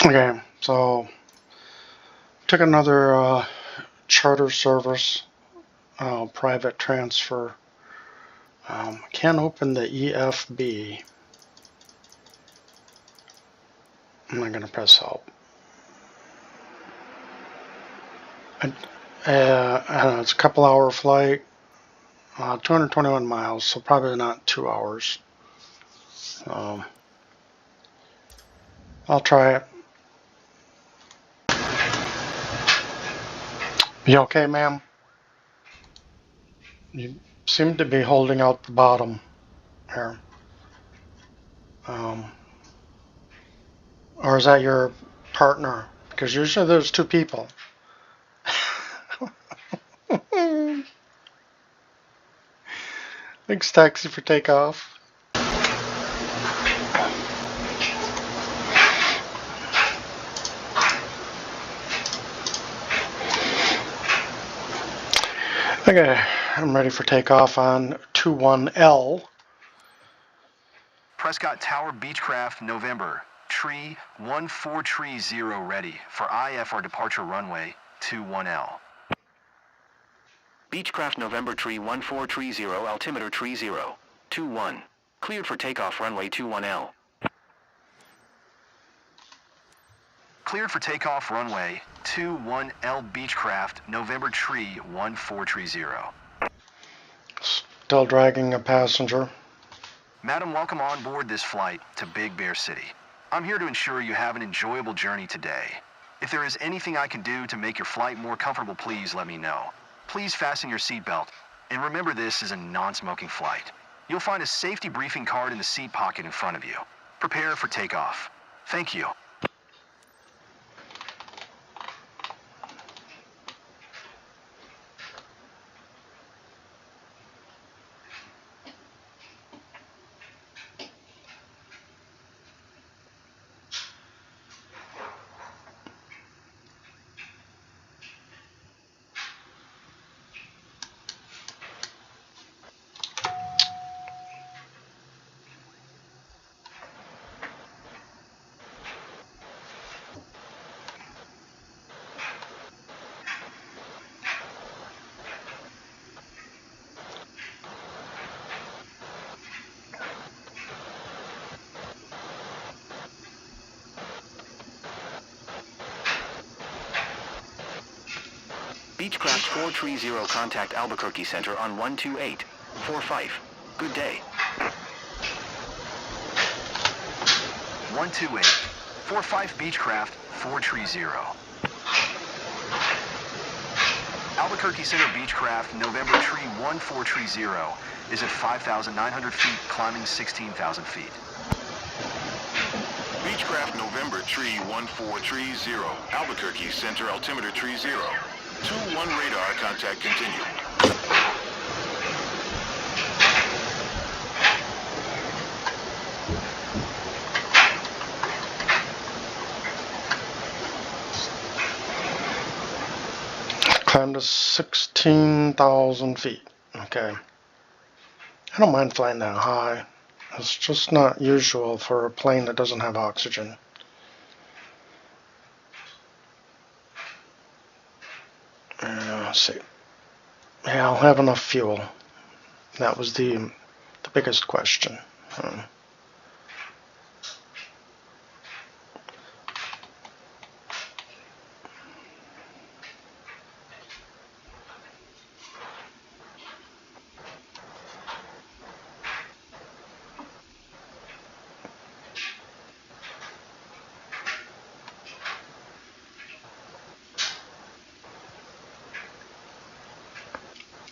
Okay, so took another charter service, private transfer. Can't open the EFB. I'm not going to press help. I don't know, it's a couple hour flight, 221 miles, so probably not 2 hours. I'll try it. You okay, ma'am? You seem to be holding out the bottom here. Or is that your partner? Because usually there's two people. Thanks, taxi, for takeoff. Okay, I'm ready for takeoff on 21L. Prescott Tower Beechcraft, November. Tree 1430 ready for IFR departure runway 21L. Beechcraft November tree 1430, altimeter tree 021. Cleared for takeoff runway 21L. Cleared for takeoff runway 21L Beechcraft, November tree 1430. Still dragging a passenger. Madam, welcome on board this flight to Big Bear City. I'm here to ensure you have an enjoyable journey today. If there is anything I can do to make your flight more comfortable, please let me know. Please fasten your seatbelt. And remember, this is a non-smoking flight. You'll find a safety briefing card in the seat pocket in front of you. Prepare for takeoff. Thank you. Beechcraft 430, contact Albuquerque Center on 12845. Good day. 12845 Beechcraft 430. Albuquerque Center Beechcraft, November tree 1430 is at 5,900 feet, climbing 16,000 feet. Beechcraft November tree 1430, Albuquerque Center altimeter tree 021 radar, contact continue. Climb to 16,000 feet. Okay. I don't mind flying that high. It's just not usual for a plane that doesn't have oxygen. Let's see. Yeah, I'll have enough fuel. That was the biggest question.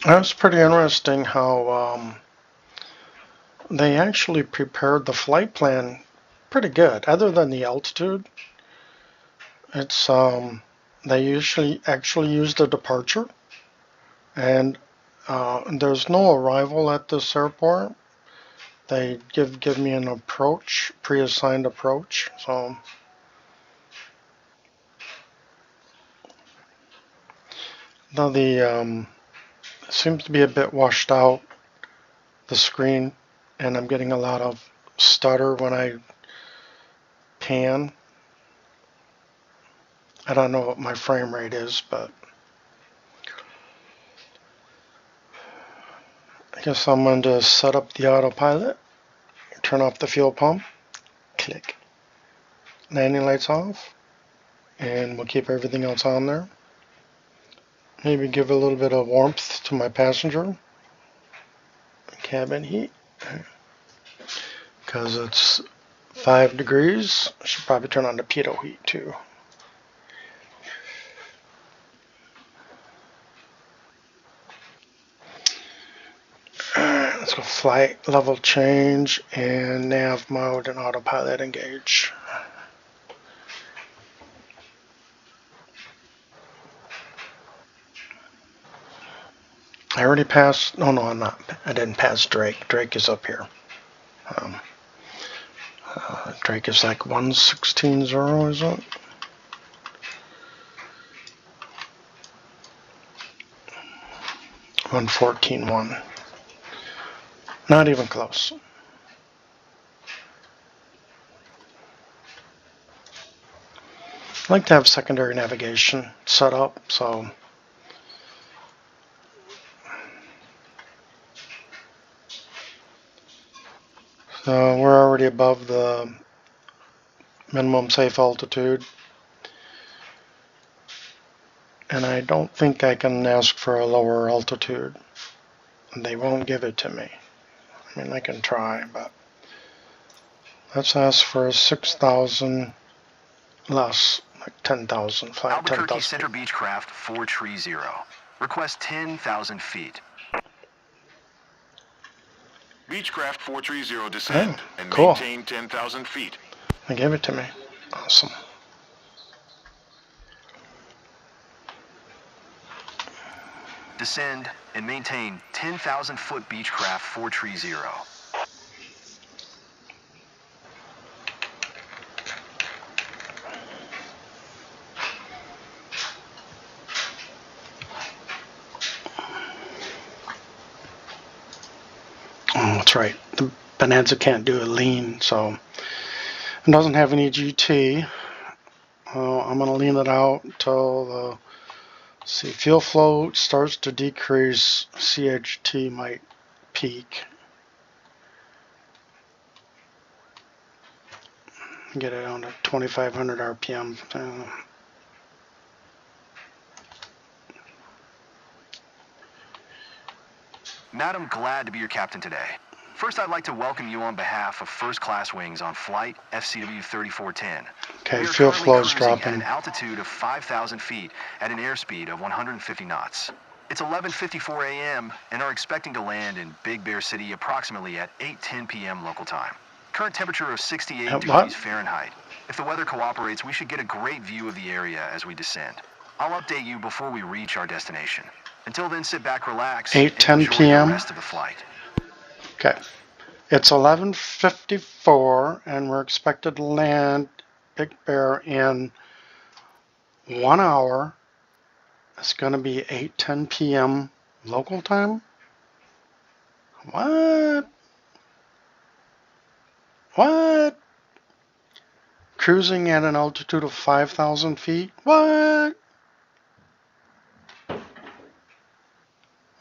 That's pretty interesting how they actually prepared the flight plan pretty good. Other than the altitude, it's they usually actually use the departure, and there's no arrival at this airport. They give me an approach, pre-assigned approach. So now the seems to be a bit washed out, the screen, and I'm getting a lot of stutter when I pan. I don't know what my frame rate is, but I guess I'm going to set up the autopilot, turn off the fuel pump, click, landing lights off, and we'll keep everything else on there. Maybe give a little bit of warmth to my passenger. Cabin heat, because it's 5 degrees. I should probably turn on the pitot heat too. Let's go flight level change and nav mode and autopilot engage. I already passed. Oh no, I'm not. I didn't pass Drake. Drake is up here. Drake is like 116.0, is it? 114.1. Not even close. I like to have secondary navigation set up, so we're already above the minimum safe altitude, and I don't think I can ask for a lower altitude. They won't give it to me. I mean, I can try, but let's ask for 6,000 less, like 10,000, fly Albuquerque 10,000 Center feet. Beechcraft 430. Request 10,000 feet. Beechcraft 430 descend and cool. maintain 10,000 feet. They gave it to me. Awesome. Descend and maintain 10,000 foot Beechcraft 430. Oh, that's right. The Bonanza can't do a lean, so it doesn't have any GT. I'm going to lean it out until the fuel flow starts to decrease. CHT might peak. Get it down to 2,500 RPM. Madam, glad to be your captain today. First, I'd like to welcome you on behalf of First Class Wings on flight FCW 3410. Okay, We are fuel currently flow is cruising at dropping. an altitude of 5,000 feet at an airspeed of 150 knots. It's 11:54 a.m. and are expecting to land in Big Bear City approximately at 8:10 p.m. local time. Current temperature of 68 degrees Fahrenheit. If the weather cooperates, we should get a great view of the area as we descend. I'll update you before we reach our destination. Until then, sit back, relax, and 8:10 enjoy p.m. the rest of the flight. Okay. It's 11:54 and we're expected to land Big Bear in 1 hour. It's going to be 8:10 p.m. local time. What? What? Cruising at an altitude of 5,000 feet? What?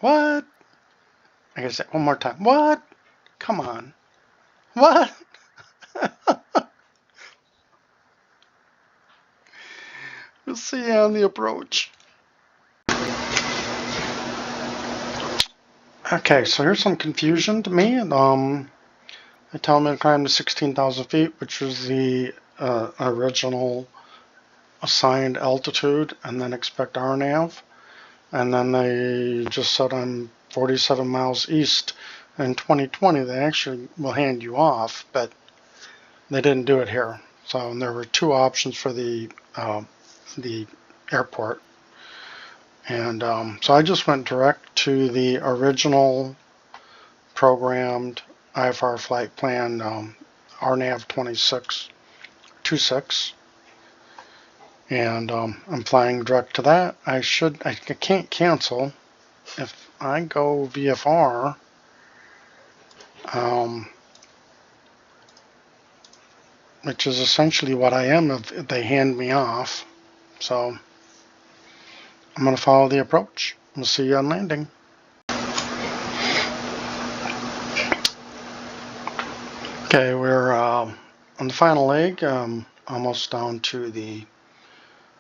What? I gotta say it one more time. What? Come on. What? We'll see you on the approach. Okay, so here's some confusion to me. They tell me to climb to 16,000 feet, which was the original assigned altitude, and then expect RNAV. And then they just said I'm 47 miles east. In 2020, they actually will hand you off, but they didn't do it here. So there were two options for the airport. And so I just went direct to the original programmed IFR flight plan, RNAV 2626. And I'm flying direct to that. I can't cancel. If I go VFR, which is essentially what I am if they hand me off. So I'm going to follow the approach. We'll see you on landing. Okay, we're on the final leg, almost down to the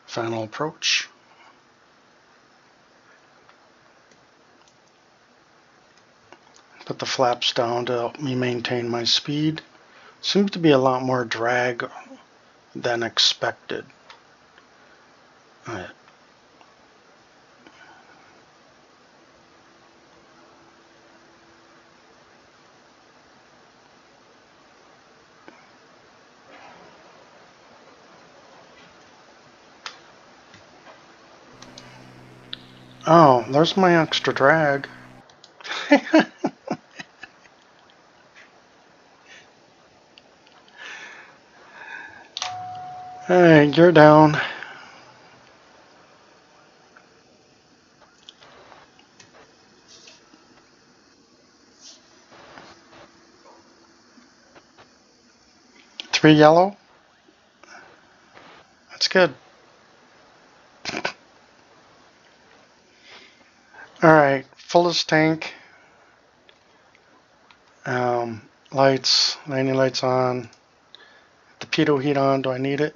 final approach. Put the flaps down to help me maintain my speed. Seems to be a lot more drag than expected. Alright. Oh, there's my extra drag. Alright, you're down. Three yellow. That's good. Alright, fullest tank. Lights, landing lights on. The pitot heat on. Do I need it?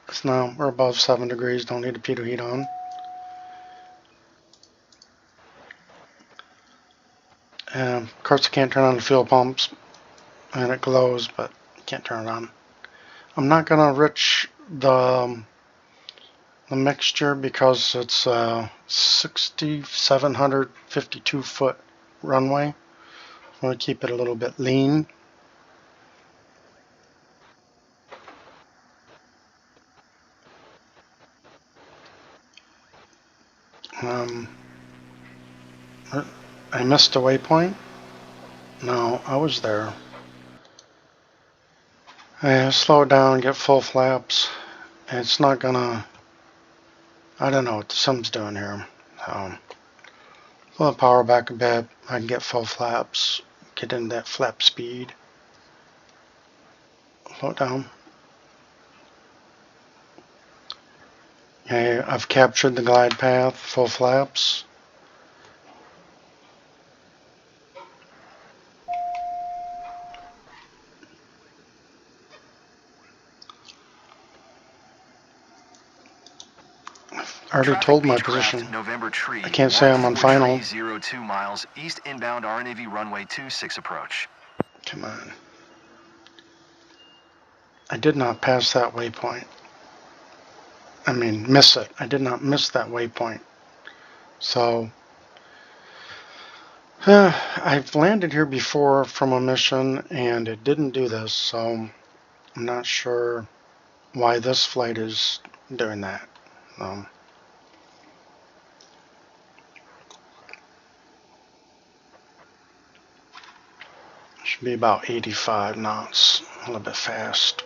Because now we're above 7 degrees. Don't need the pitot heat on. Of course, I can't turn on the fuel pumps, and it glows, but can't turn it on. I'm not gonna enrich the mixture because it's a 6,752 foot runway. I'm gonna keep it a little bit lean. I missed a waypoint. No, I was there. I slow down, get full flaps. It's not gonna. I don't know what the sun's doing here. Pull the power back a bit. I can get full flaps. Get in that flap speed. Slow down. Okay, I've captured the glide path. Full flaps. I already told my position. November Tree, I can't say I'm on final. 02 miles east inbound RNAV runway 26 approach. Come on. I did not pass that waypoint. I mean, miss it. I did not miss that waypoint. So, I've landed here before from a mission and it didn't do this, so I'm not sure why this flight is doing that. Should be about 85 knots, a little bit fast.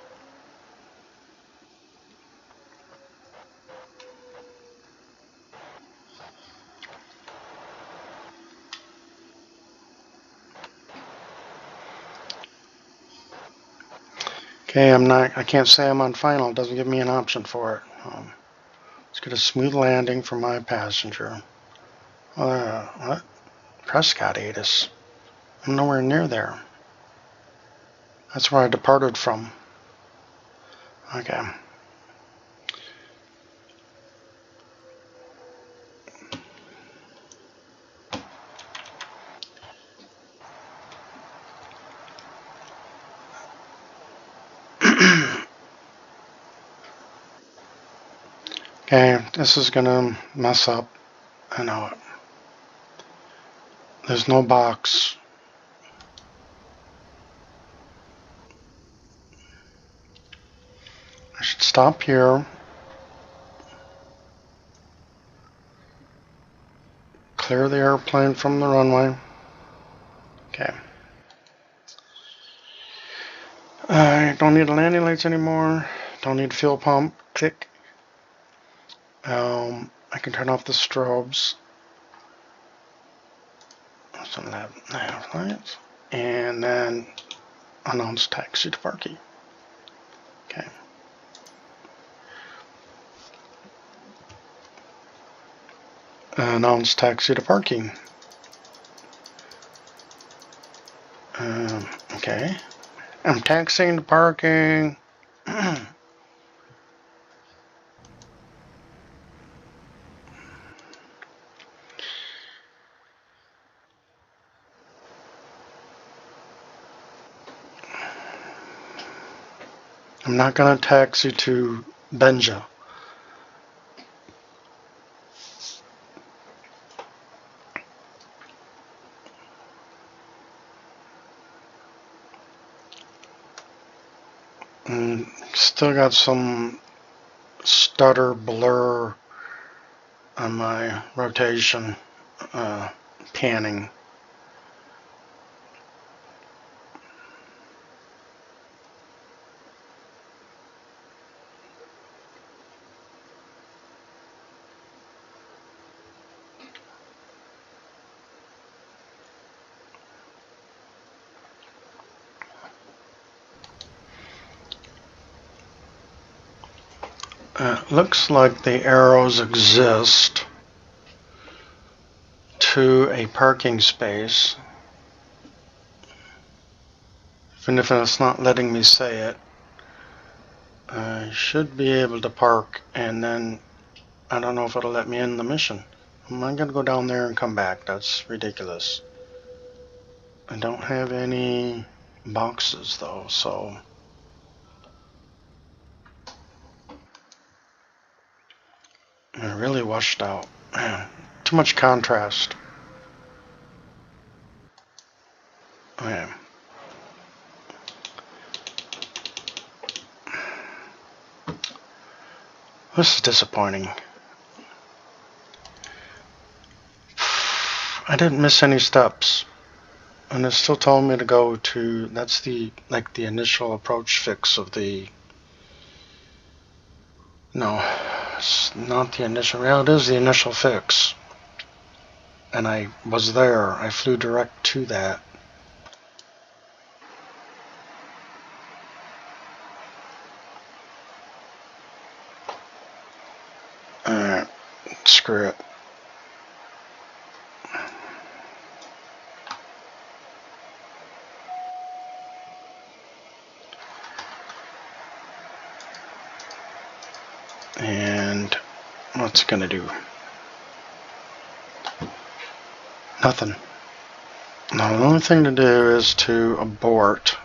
Okay, I can't say I'm on final. It doesn't give me an option for it. Let's get a smooth landing for my passenger. What? Prescott ate us. I'm nowhere near there. That's where I departed from. Okay. Okay, this is gonna mess up. I know it. There's no box. I should stop here. Clear the airplane from the runway. Okay. I don't need the landing lights anymore. Don't need fuel pump. Click. I can turn off the strobes. Some lights. And then announce taxi to parking. Okay. Announce taxi to parking. Okay. I'm taxiing to parking. I'm not going to taxi to Benja. Still got some stutter blur on my rotation panning. Looks like the arrows exist to a parking space. Even if it's not letting me say it, I should be able to park, and then I don't know if it'll let me in the mission. I'm not going to go down there and come back. That's ridiculous. I don't have any boxes though, so I'm really washed out. Man, too much contrast. Okay. This is disappointing. I didn't miss any steps. And it's still telling me to go to, that's the initial approach fix of the, no, it's not the initial, well, it is the initial fix. And I was there, I flew direct to that. Alright, screw it. And what's it gonna do? Nothing. Now the only thing to do is to abort